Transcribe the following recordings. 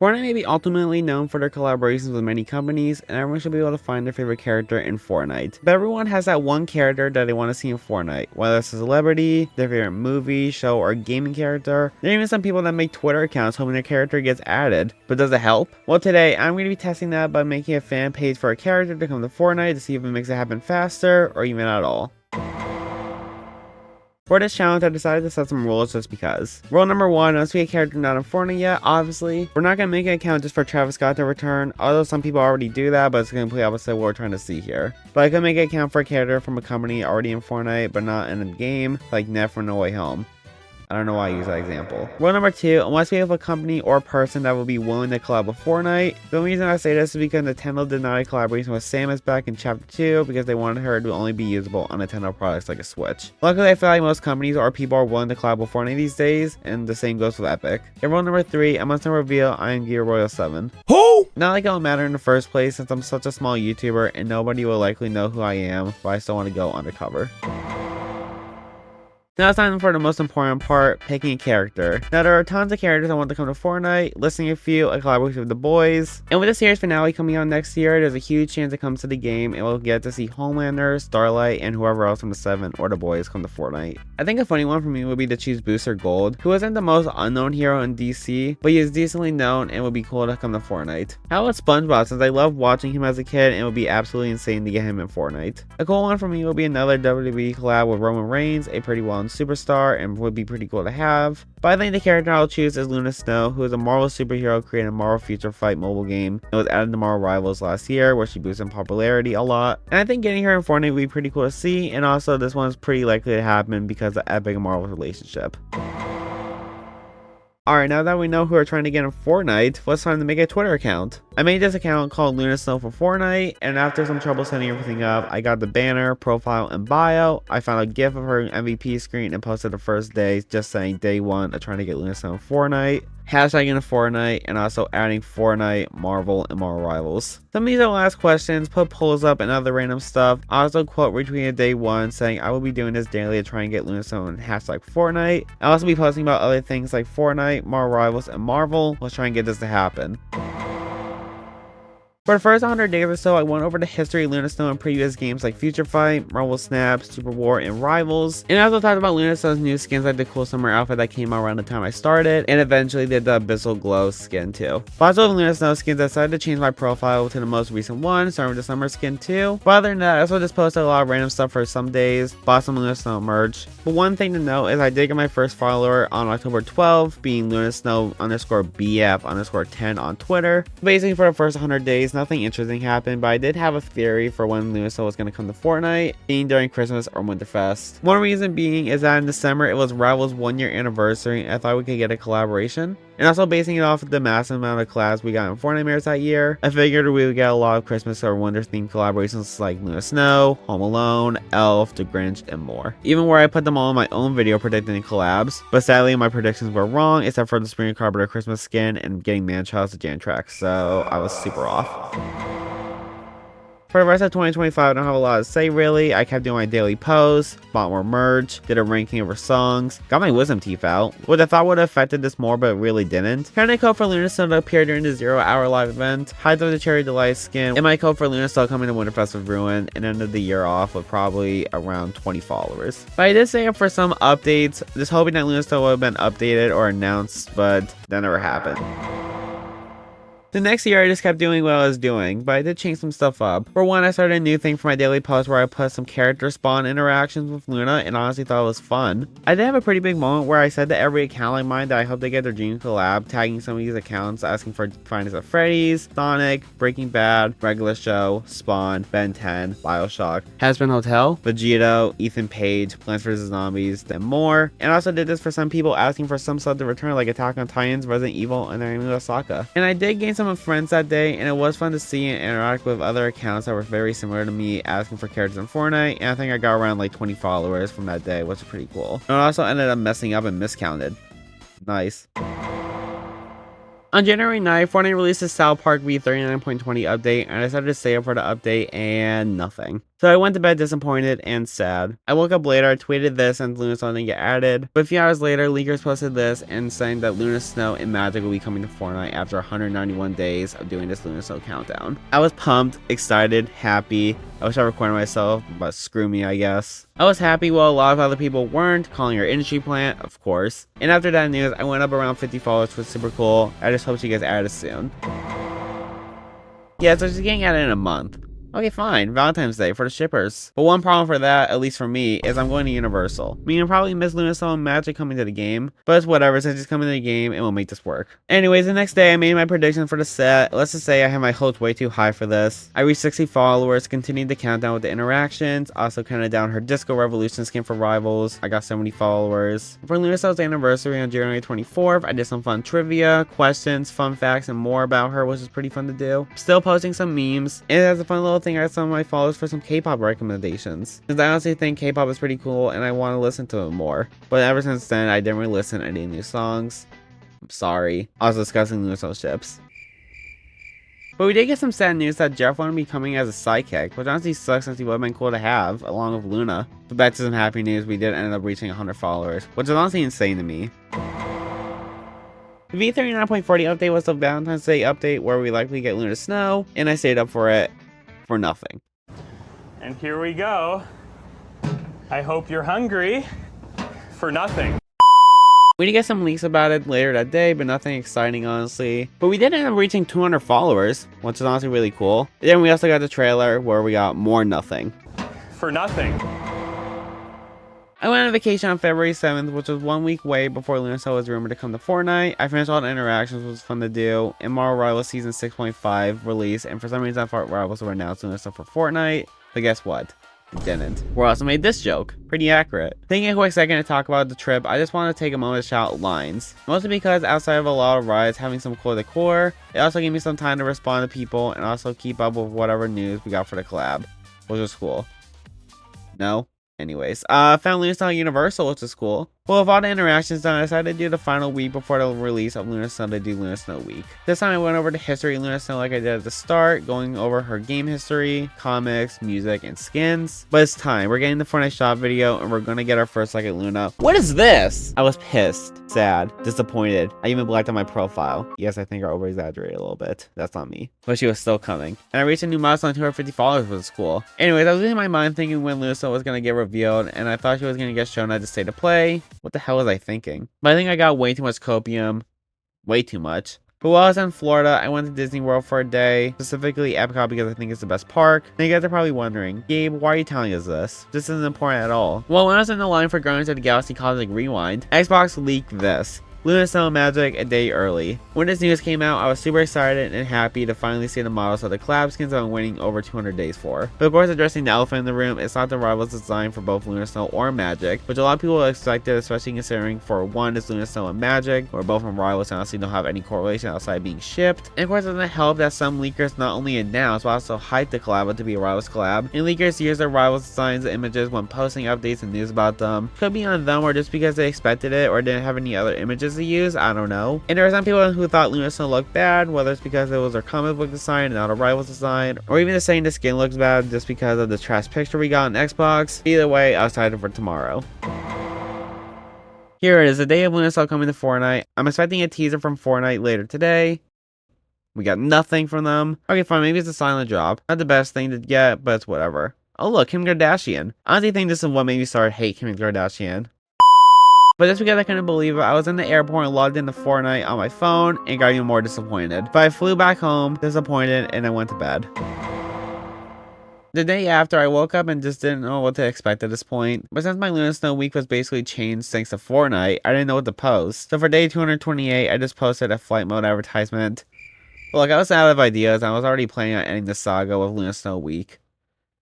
Fortnite may be ultimately known for their collaborations with many companies, and everyone should be able to find their favorite character in Fortnite. But everyone has that one character that they want to see in Fortnite, whether it's a celebrity, their favorite movie, show, or gaming character. There are even some people that make Twitter accounts hoping their character gets added. But does it help? Well, today I'm going to be testing that by making a fan page for a character to come to Fortnite to see if it makes it happen faster or even at all. For this challenge, I decided to set some rules just because. Rule number 1, unless we get a character not in Fortnite yet, obviously, we're not going to make an account just for Travis Scott to return, although some people already do that, but it's the complete opposite of what we're trying to see here. But I could make an account for a character from a company already in Fortnite, but not in the game, like Ned from No Way Home. I don't know why I use that example. Rule number 2, unless we have a company or person that will be willing to collab with Fortnite. The only reason I say this is because Nintendo denied collaboration with Samus back in Chapter 2 because they wanted her to only be usable on Nintendo products like a Switch. Luckily, I feel like most companies or people are willing to collab with Fortnite these days, and the same goes with Epic. And rule number 3, I must not reveal I am Gaberboy 7. Who? Not like it will matter in the first place since I'm such a small YouTuber and nobody will likely know who I am, but I still want to go undercover. Now it's time for the most important part, picking a character. Now there are tons of characters I want to come to Fortnite, listing a few, a collaboration with the boys. And with the series finale coming out next year, there's a huge chance it comes to the game and we'll get to see Homelander, Starlight, and whoever else from the 7 or the boys come to Fortnite. I think a funny one for me would be to choose Booster Gold, who isn't the most unknown hero in DC, but he is decently known and would be cool to come to Fortnite. How about SpongeBob, since I loved watching him as a kid and it would be absolutely insane to get him in Fortnite. A cool one for me would be another WWE collab with Roman Reigns, a pretty well-known superstar, and would be pretty cool to have. But I think the character I'll choose is Luna Snow, who is a Marvel superhero created in Marvel Future Fight mobile game. It was added to Marvel Rivals last year, where she boosted in popularity a lot. And I think getting her in Fortnite would be pretty cool to see, and also this one's pretty likely to happen because of Epic and Marvel's relationship. Alright, now that we know who are trying to get in Fortnite, it's time to make a Twitter account. I made this account called Luna Snow for Fortnite, and after some trouble setting everything up, I got the banner, profile, and bio. I found a gif of her MVP screen and posted the first day just saying day 1 of trying to get Luna Snow in Fortnite, hashtagging in Fortnite, and also adding Fortnite, Marvel, and Marvel Rivals. Some of these are last questions, put polls up and other random stuff. I also quote retweeted day 1 saying I will be doing this daily to try and get Luna Snow in hashtag Fortnite. I'll also be posting about other things like Fortnite, Marvel Rivals, and Marvel. Let's try and get this to happen. For the first 100 days or so, I went over the history of Luna Snow in previous games like Future Fight, Marvel Snap, Super War, and Rivals. And I also talked about Luna Snow's new skins like the cool summer outfit that came out around the time I started, and eventually did the Abyssal Glow skin too. But also with Luna Snow skins, I decided to change my profile to the most recent one, starting with the summer skin too. But other than that, I also just posted a lot of random stuff for some days, bought some Luna Snow merch. But one thing to note is I did get my first follower on October 12th, being Luna Snow _BF_10 on Twitter. Basically for the first 100 days, nothing interesting happened, but I did have a theory for when Luna Snow was going to come to Fortnite, being during Christmas or Winterfest. One reason being is that in December it was Rivals' 1-year anniversary, and I thought we could get a collaboration. And also basing it off of the massive amount of collabs we got in Fortnite mirrors that year, I figured we would get a lot of Christmas or winter themed collaborations like Luna Snow, Home Alone, Elf, The Grinch, and more. Even where I put them all in my own video predicting the collabs, but sadly my predictions were wrong except for the Spring Carpenter Christmas skin and getting Manchild's Jan track, so I was super off. For the rest of 2025, I don't have a lot to say really. I kept doing my daily posts, bought more merch, did a ranking over songs, got my wisdom teeth out, which I thought would have affected this more, but it really didn't. Kind of code for Luna Snow to appear during the 0-hour live event, hides of the Cherry Delight skin, and my code for Luna Snow coming to Winterfest with Ruin, and ended the year off with probably around 20 followers. But I did say up for some updates, just hoping that Luna Snow would have been updated or announced, but that never happened. The next year, I just kept doing what I was doing, but I did change some stuff up. For one, I started a new thing for my daily post where I put some character spawn interactions with Luna, and honestly thought it was fun. I did have a pretty big moment where I said to every account like mine that I hope they get their dream collab, tagging some of these accounts, asking for Finest at Freddy's, Sonic, Breaking Bad, Regular Show, Spawn, Ben 10, Bioshock, Hazbin Hotel, Vegito, Ethan Page, Plants vs. Zombies, and more. And I also did this for some people asking for some stuff to return like Attack on Titans, Resident Evil, and Naomi Osaka. And I did gain some friends that day, and it was fun to see and interact with other accounts that were very similar to me asking for characters in Fortnite, and I think I got around like 20 followers from that day, which is pretty cool. And I also ended up messing up and miscounted. Nice. On January 9th, Fortnite released a South Park v39.20 update, and I decided to stay up for the update, and nothing. So I went to bed disappointed and sad. I woke up later, I tweeted this, and Luna Snow didn't get added. But a few hours later, leakers posted this and saying that Luna Snow and Magic will be coming to Fortnite after 191 days of doing this Luna Snow countdown. I was pumped, excited, happy. I wish I recorded myself, but screw me, I guess. I was happy while a lot of other people weren't, calling our industry plant, of course. And after that news, I went up around 50 followers, which was super cool. I just hope you guys add us soon. Yeah, so she's getting added in a month. Okay, fine. Valentine's Day for the shippers. But one problem for that, at least for me, is I'm going to Universal. I mean, you'll probably miss Luna Snow and Magic coming to the game, but it's whatever, since he's coming to the game, and we'll make this work. Anyways, the next day, I made my prediction for the set. Let's just say I had my hopes way too high for this. I reached 60 followers, continued the countdown with the interactions, also counted down her Disco Revolution skin for Rivals. I got 70 followers. For Luna Snow's anniversary on January 24th, I did some fun trivia, questions, fun facts, and more about her, which is pretty fun to do. Still posting some memes, and as a fun little thing, I asked some of my followers for some K-pop recommendations, because I honestly think K-pop is pretty cool and I want to listen to it more. But ever since then, I didn't really listen to any new songs. I'm sorry. I was discussing Luna Snow ships. But we did get some sad news that Jeff wanted to be coming as a sidekick, which honestly sucks since he would have been cool to have, along with Luna. But back to some happy news, we did end up reaching 100 followers, which is honestly insane to me. The V39.40 update was the Valentine's Day update where we likely get Luna Snow, and I stayed up for it. For nothing. And here we go. I hope you're hungry for nothing. We did get some leaks about it later that day, but nothing exciting, honestly. But we did end up reaching 200 followers, which is honestly really cool. And then we also got the trailer where we got more nothing. For nothing. I went on vacation on February 7th, which was 1 week away before Luna Snow was rumored to come to Fortnite. I finished all the interactions, which was fun to do. And Marvel Rivals Season 6.5 released, and for some reason I thought Rivals would announce Luna Snow for Fortnite. But guess what? It didn't. We also made this joke. Pretty accurate. Taking a quick second to talk about the trip, I just want to take a moment to shout out lines. Mostly because outside of a lot of rides having some cool decor, it also gave me some time to respond to people and also keep up with whatever news we got for the collab, which was cool. No? Anyways, found Luna Snow at Universal, which is cool. Well, with all the interactions done, I decided to do the final week before the release of Luna Snow to do Luna Snow Week. This time I went over the history of Luna Snow like I did at the start, going over her game history, comics, music, and skins. But it's time. We're getting the Fortnite shop video, and we're gonna get our first look at Luna. What is this? I was pissed, sad, disappointed. I even blacked out my profile. Yes, I think I over-exaggerated a little bit. That's not me. But she was still coming. And I reached a new milestone, 250 followers, which was cool. Anyways, I was losing my mind thinking when Luna Snow was gonna get revealed, and I thought she was gonna get shown at the state of play. What the hell was I thinking? But I think I got way too much copium. Way too much. But while I was in Florida, I went to Disney World for a day, specifically Epcot because I think it's the best park. And you guys are probably wondering, Gabe, why are you telling us this? This isn't important at all. Well, when I was in the line for Guardians of the Galaxy Cosmic Rewind, Xbox leaked this. Luna Snow Magic a day early. When this news came out, I was super excited and happy to finally see the models of the collab skins I've been waiting over 200 days for. But of course, addressing the elephant in the room, it's not the Rivals design for both Luna Snow or Magic, which a lot of people expected, especially considering for one is Luna Snow and Magic, or both from Rivals and honestly don't have any correlation outside being shipped. And of course, it doesn't help that some leakers not only announced but also hyped the collab to be a Rivals collab, and leakers use their Rivals designs and images when posting updates and news about them. Could be on them or just because they expected it or didn't have any other images to use, I don't know. And there were some people who thought Luna Snow looked bad, whether it's because it was their comic book design and not a Rivals design, or even just saying the skin looks bad just because of the trash picture we got on Xbox. Either way, I was excited for tomorrow. Here it is, the day of Luna Snow coming to Fortnite. I'm expecting a teaser from Fortnite later today. We got nothing from them. Okay, fine, maybe it's a silent drop. Not the best thing to get, but it's whatever. Oh look, Kim Kardashian. I honestly think this is what made me start hate Kim Kardashian. But just because I couldn't believe it, I was in the airport and logged into Fortnite on my phone and got even more disappointed. But I flew back home, disappointed, and I went to bed. The day after, I woke up and just didn't know what to expect at this point. But since my Luna Snow week was basically changed thanks to Fortnite, I didn't know what to post. So for day 228, I just posted a flight mode advertisement. Look, I was out of ideas and I was already planning on ending the saga with Luna Snow week.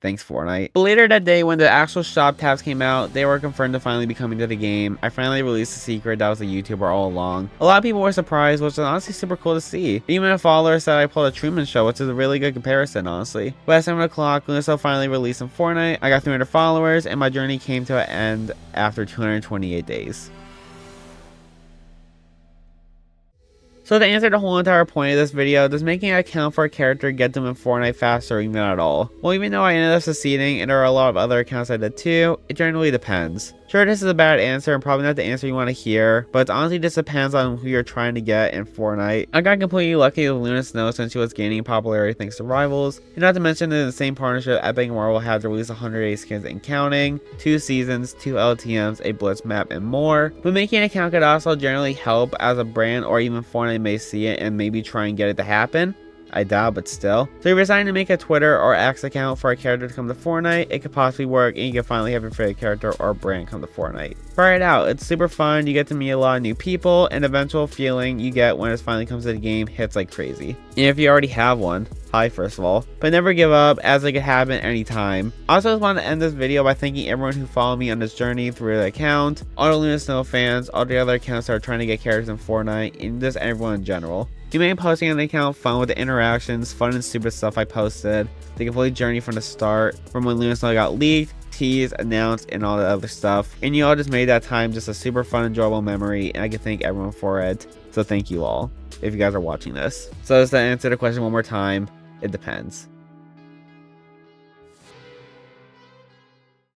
Thanks, Fortnite. But later that day, when the actual shop tabs came out, they were confirmed to finally be coming to the game. I finally released the secret that was a YouTuber all along. A lot of people were surprised, which was honestly super cool to see. Even a follower said I pulled a Truman Show, which is a really good comparison, honestly. But at 7 o'clock, Luna Snow finally released in Fortnite. I got 300 followers, and my journey came to an end after 228 days. So to answer the whole entire point of this video, does making an account for a character get them in Fortnite faster or even at all? Well, even though I ended up succeeding, and there are a lot of other accounts I did too, it generally depends. Sure, this is a bad answer and probably not the answer you want to hear, but it honestly just depends on who you're trying to get in Fortnite. I got completely lucky with Luna Snow since she was gaining popularity thanks to Rivals, and not to mention in the same partnership, Epic and Marvel had to release 180 skins and counting, 2 seasons, 2 LTMs, a Blitz map, and more. But making an account could also generally help as a brand or even Fortnite may see it and maybe try and get it to happen. I doubt, but still. So if you're deciding to make a Twitter or X account for a character to come to Fortnite, it could possibly work and you can finally have your favorite character or brand come to Fortnite. Try it out, it's super fun, you get to meet a lot of new people, and the eventual feeling you get when it finally comes to the game hits like crazy. And if you already have one, hi first of all, but never give up as it could happen anytime. I also just want to end this video by thanking everyone who followed me on this journey through the account, all the Luna Snow fans, all the other accounts that are trying to get characters in Fortnite, and just everyone in general. You made posting on the account fun with the interactions, fun and stupid stuff I posted, the complete journey from the start, from when Luna Snow got leaked, teased, announced, and all the other stuff. And you all just made that time just a super fun, enjoyable memory, and I can thank everyone for it. So thank you all, if you guys are watching this. So just to answer the question one more time, it depends.